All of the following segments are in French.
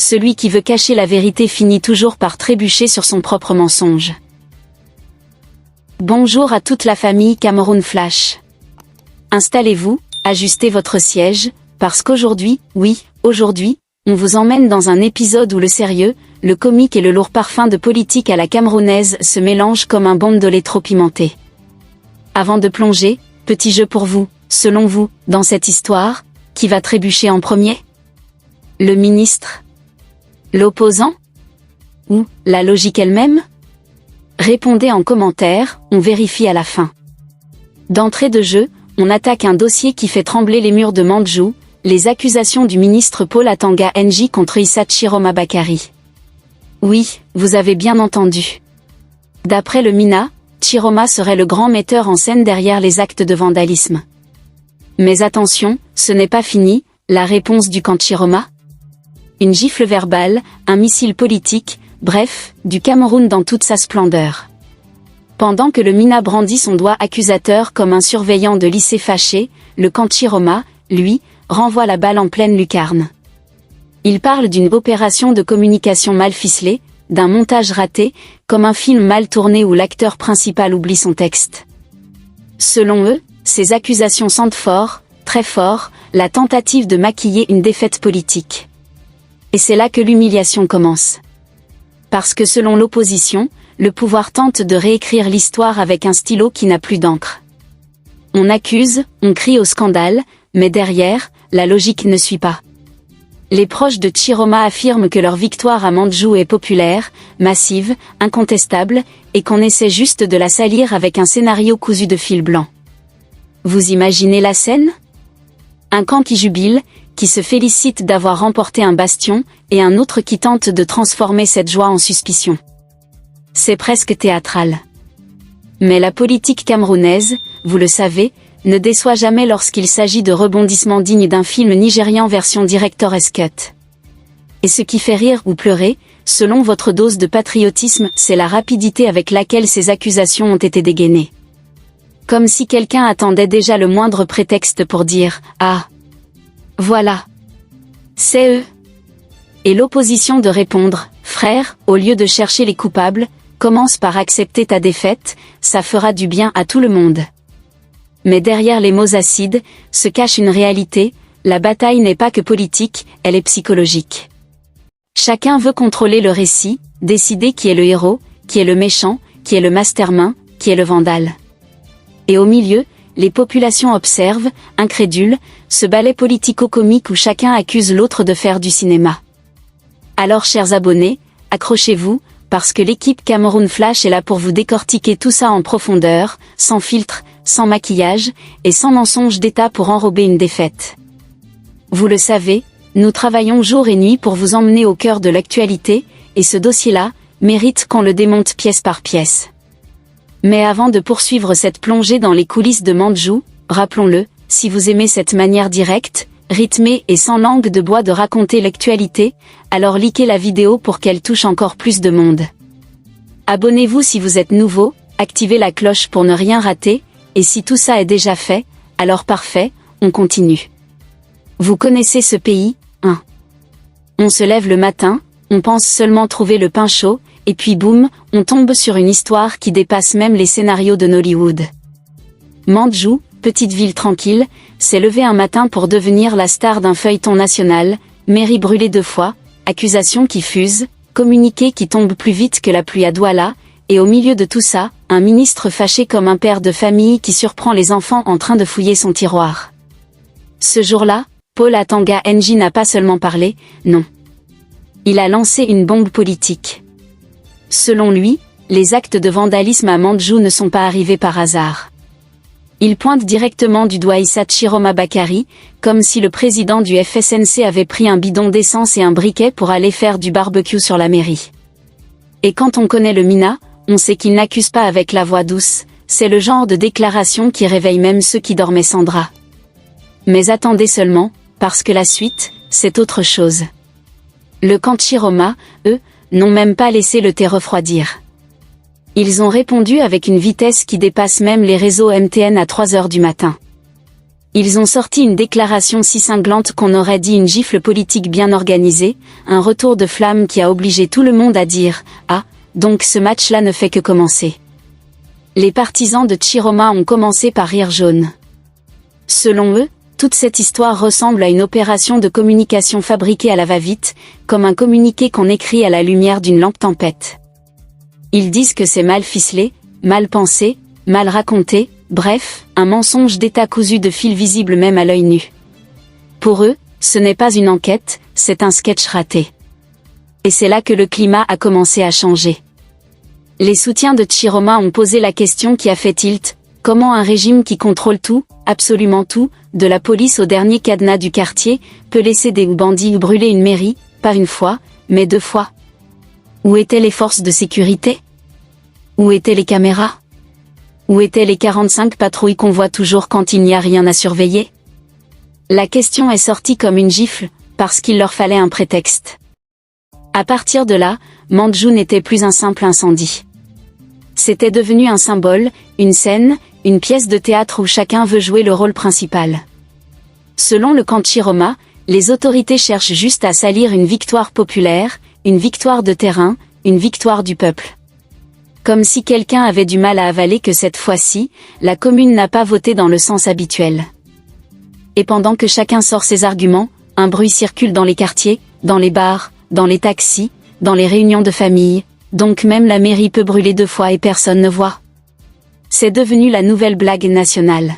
celui qui veut cacher la vérité finit toujours par trébucher sur son propre mensonge. Bonjour à toute la famille Cameroun Flash. Installez-vous, ajustez votre siège, parce qu'aujourd'hui, oui, aujourd'hui, on vous emmène dans un épisode où le sérieux, le comique et le lourd parfum de politique à la camerounaise se mélangent comme un bondolé trop pimenté. Avant de plonger, petit jeu pour vous, selon vous, dans cette histoire, qui va trébucher en premier? Le ministre? L'opposant? Ou la logique elle-même? Répondez en commentaire, on vérifie à la fin. D'entrée de jeu, on attaque un dossier qui fait trembler les murs de Mandjou, les accusations du ministre Paul Atanga NJ contre Issa Chiroma Bakary. Oui, vous avez bien entendu. D'après le MINA, Chiroma serait le grand metteur en scène derrière les actes de vandalisme. Mais attention, ce n'est pas fini, la réponse du camp Chiroma? Une gifle verbale, un missile politique, bref, du Cameroun dans toute sa splendeur. Pendant que le MINA brandit son doigt accusateur comme un surveillant de lycée fâché, le camp Chiroma, lui, renvoie la balle en pleine lucarne. Il parle d'une opération de communication mal ficelée, d'un montage raté, comme un film mal tourné où l'acteur principal oublie son texte. Selon eux, ces accusations sentent fort, très fort, la tentative de maquiller une défaite politique. Et c'est là que l'humiliation commence. Parce que selon l'opposition, le pouvoir tente de réécrire l'histoire avec un stylo qui n'a plus d'encre. On accuse, on crie au scandale, mais derrière, la logique ne suit pas. Les proches de Chiroma affirment que leur victoire à Mandjou est populaire, massive, incontestable, et qu'on essaie juste de la salir avec un scénario cousu de fil blanc. Vous imaginez la scène? Un camp qui jubile, qui se félicite d'avoir remporté un bastion, et un autre qui tente de transformer cette joie en suspicion. C'est presque théâtral. Mais la politique camerounaise, vous le savez, ne déçoit jamais lorsqu'il s'agit de rebondissements dignes d'un film nigérian version Director's Cut. Et ce qui fait rire ou pleurer, selon votre dose de patriotisme, c'est la rapidité avec laquelle ces accusations ont été dégainées. Comme si quelqu'un attendait déjà le moindre prétexte pour dire « Ah, voilà, c'est eux ». Et l'opposition de répondre « Frère, au lieu de chercher les coupables, commence par accepter ta défaite, ça fera du bien à tout le monde ». Mais derrière les mots acides, se cache une réalité, la bataille n'est pas que politique, elle est psychologique. Chacun veut contrôler le récit, décider qui est le héros, qui est le méchant, qui est le mastermind, qui est le vandale. Et au milieu, les populations observent, incrédules, ce ballet politico-comique où chacun accuse l'autre de faire du cinéma. Alors chers abonnés, accrochez-vous, parce que l'équipe Cameroun Flash est là pour vous décortiquer tout ça en profondeur, sans filtre, sans maquillage, et sans mensonge d'État pour enrober une défaite. Vous le savez, nous travaillons jour et nuit pour vous emmener au cœur de l'actualité, et ce dossier-là, mérite qu'on le démonte pièce par pièce. Mais avant de poursuivre cette plongée dans les coulisses de Mandjou, rappelons-le, si vous aimez cette manière directe, rythmée et sans langue de bois de raconter l'actualité, alors likez la vidéo pour qu'elle touche encore plus de monde. Abonnez-vous si vous êtes nouveau, activez la cloche pour ne rien rater, et si tout ça est déjà fait, alors parfait, on continue. Vous connaissez ce pays, hein? On se lève le matin, on pense seulement trouver le pain chaud, et puis boum, on tombe sur une histoire qui dépasse même les scénarios de Nollywood. Mandjou, petite ville tranquille, s'est levée un matin pour devenir la star d'un feuilleton national, mairie brûlée 2 fois, accusations qui fusent, communiqués qui tombent plus vite que la pluie à Douala, et au milieu de tout ça, un ministre fâché comme un père de famille qui surprend les enfants en train de fouiller son tiroir. Ce jour-là, Paul Atanga NJ n'a pas seulement parlé, non. Il a lancé une bombe politique. Selon lui, les actes de vandalisme à Mandjou ne sont pas arrivés par hasard. Il pointe directement du doigt Issa Chiroma Bakary, comme si le président du FSNC avait pris un bidon d'essence et un briquet pour aller faire du barbecue sur la mairie. Et quand on connaît le MINA, on sait qu'il n'accuse pas avec la voix douce, c'est le genre de déclaration qui réveille même ceux qui dormaient sans drap. Mais attendez seulement, parce que la suite, c'est autre chose. Le camp Chiroma, eux, n'ont même pas laissé le thé refroidir. Ils ont répondu avec une vitesse qui dépasse même les réseaux MTN à 3 heures du matin. Ils ont sorti une déclaration si cinglante qu'on aurait dit une gifle politique bien organisée, un retour de flamme qui a obligé tout le monde à dire « Ah, donc ce match-là ne fait que commencer ». Les partisans de Chiroma ont commencé par rire jaune. Selon eux, toute cette histoire ressemble à une opération de communication fabriquée à la va-vite, comme un communiqué qu'on écrit à la lumière d'une lampe tempête. Ils disent que c'est mal ficelé, mal pensé, mal raconté, bref, un mensonge d'État cousu de fils visibles même à l'œil nu. Pour eux, ce n'est pas une enquête, c'est un sketch raté. Et c'est là que le climat a commencé à changer. Les soutiens de Chiroma ont posé la question qui a fait tilt: comment un régime qui contrôle tout, absolument tout, de la police au dernier cadenas du quartier, peut laisser des bandits brûler une mairie, pas une fois, mais 2 fois? Où étaient les forces de sécurité? Où étaient les caméras? Où étaient les 45 patrouilles qu'on voit toujours quand il n'y a rien à surveiller? La question est sortie comme une gifle, parce qu'il leur fallait un prétexte. À partir de là, Mandjou n'était plus un simple incendie. C'était devenu un symbole, une scène, une pièce de théâtre où chacun veut jouer le rôle principal. Selon le camp Chiroma, les autorités cherchent juste à salir une victoire populaire, une victoire de terrain, une victoire du peuple. Comme si quelqu'un avait du mal à avaler que cette fois-ci, la commune n'a pas voté dans le sens habituel. Et pendant que chacun sort ses arguments, un bruit circule dans les quartiers, dans les bars, dans les taxis, dans les réunions de famille, donc même la mairie peut brûler 2 fois et personne ne voit. C'est devenu la nouvelle blague nationale.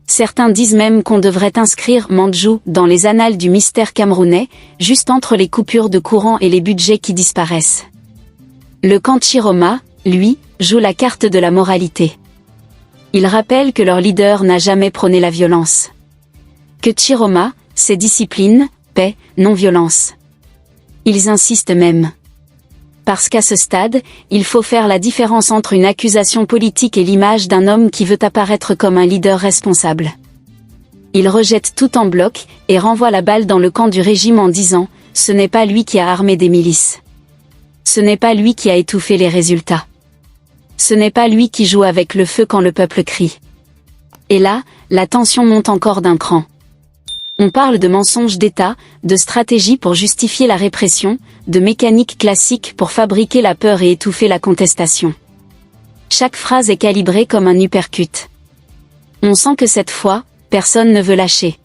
Certains disent même qu'on devrait inscrire Mandjou dans les annales du mystère camerounais, juste entre les coupures de courant et les budgets qui disparaissent. Le camp Chiroma, lui, joue la carte de la moralité. Il rappelle que leur leader n'a jamais prôné la violence. Que Chiroma, c'est discipline, paix, non-violence. Ils insistent même. Parce qu'à ce stade, il faut faire la différence entre une accusation politique et l'image d'un homme qui veut apparaître comme un leader responsable. Ils rejettent tout en bloc, et renvoient la balle dans le camp du régime en disant « Ce n'est pas lui qui a armé des milices. Ce n'est pas lui qui a étouffé les résultats. Ce n'est pas lui qui joue avec le feu quand le peuple crie. » Et là, la tension monte encore d'un cran. On parle de mensonges d'État, de stratégie pour justifier la répression, de mécanique classique pour fabriquer la peur et étouffer la contestation. Chaque phrase est calibrée comme un uppercut. On sent que cette fois, personne ne veut lâcher.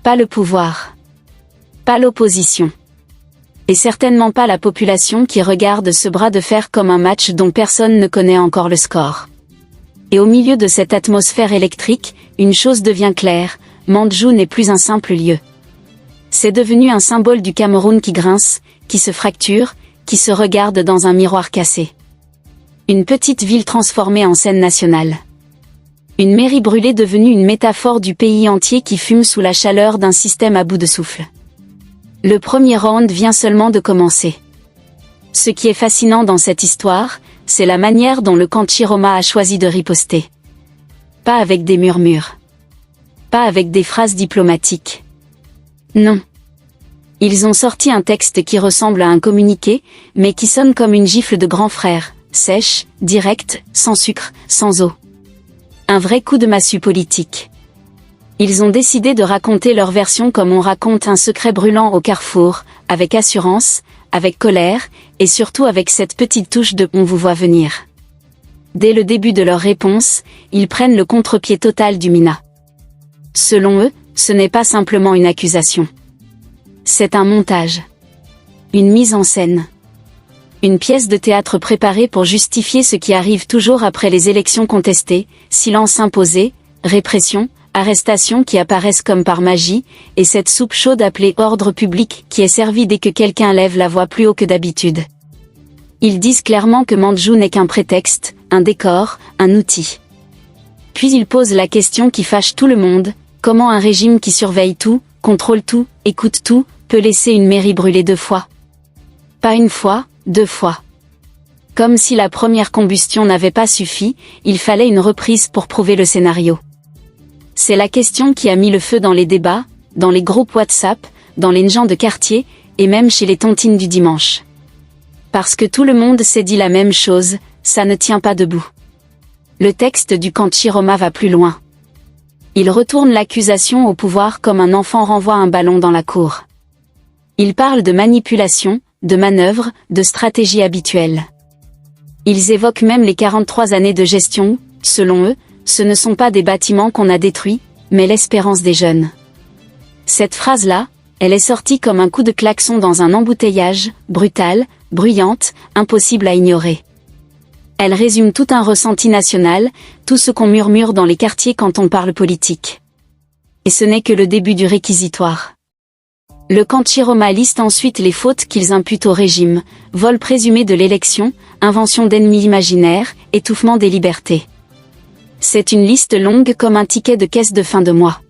Pas le pouvoir. Pas l'opposition. Et certainement pas la population qui regarde ce bras de fer comme un match dont personne ne connaît encore le score. Et au milieu de cette atmosphère électrique, une chose devient claire: Mandjou n'est plus un simple lieu. C'est devenu un symbole du Cameroun qui grince, qui se fracture, qui se regarde dans un miroir cassé. Une petite ville transformée en scène nationale. Une mairie brûlée devenue une métaphore du pays entier qui fume sous la chaleur d'un système à bout de souffle. Le premier round vient seulement de commencer. Ce qui est fascinant dans cette histoire, c'est la manière dont le camp Chiroma a choisi de riposter. Pas avec des murmures. Pas avec des phrases diplomatiques. Non. Ils ont sorti un texte qui ressemble à un communiqué, mais qui sonne comme une gifle de grand frère, sèche, directe, sans sucre, sans eau. Un vrai coup de massue politique. Ils ont décidé de raconter leur version comme on raconte un secret brûlant au carrefour, avec assurance, avec colère, et surtout avec cette petite touche de « on vous voit venir ». Dès le début de leur réponse, ils prennent le contre-pied total du Mina. Selon eux, ce n'est pas simplement une accusation. C'est un montage. Une mise en scène. Une pièce de théâtre préparée pour justifier ce qui arrive toujours après les élections contestées, silence imposé, répression, arrestations qui apparaissent comme par magie, et cette soupe chaude appelée ordre public qui est servie dès que quelqu'un lève la voix plus haut que d'habitude. Ils disent clairement que Mandjou n'est qu'un prétexte, un décor, un outil. Puis ils posent la question qui fâche tout le monde: comment un régime qui surveille tout, contrôle tout, écoute tout, peut laisser une mairie brûler 2 fois? Pas une fois, 2 fois. Comme si la première combustion n'avait pas suffi, il fallait une reprise pour prouver le scénario. C'est la question qui a mis le feu dans les débats, dans les groupes WhatsApp, dans les gens de quartier, et même chez les tontines du dimanche. Parce que tout le monde s'est dit la même chose, ça ne tient pas debout. Le texte du camp Chiroma va plus loin. Il retourne l'accusation au pouvoir comme un enfant renvoie un ballon dans la cour. Il parle de manipulation, de manœuvre, de stratégie habituelle. Ils évoquent même les 43 années de gestion, selon eux, ce ne sont pas des bâtiments qu'on a détruits, mais l'espérance des jeunes. Cette phrase-là, elle est sortie comme un coup de klaxon dans un embouteillage, brutale, bruyante, impossible à ignorer. Elle résume tout un ressenti national, tout ce qu'on murmure dans les quartiers quand on parle politique. Et ce n'est que le début du réquisitoire. Le camp Chiroma liste ensuite les fautes qu'ils imputent au régime, vol présumé de l'élection, invention d'ennemis imaginaires, étouffement des libertés. C'est une liste longue comme un ticket de caisse de fin de mois.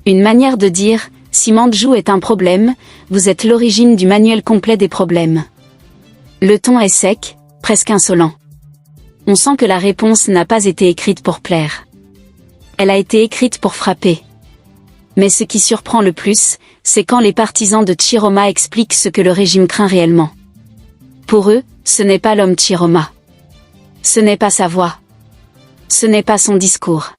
Une manière de dire, si Mandjou est un problème, vous êtes l'origine du manuel complet des problèmes. Le ton est sec, presque insolent. On sent que la réponse n'a pas été écrite pour plaire. Elle a été écrite pour frapper. Mais ce qui surprend le plus, c'est quand les partisans de Chiroma expliquent ce que le régime craint réellement. Pour eux, ce n'est pas l'homme Chiroma. Ce n'est pas sa voix. Ce n'est pas son discours.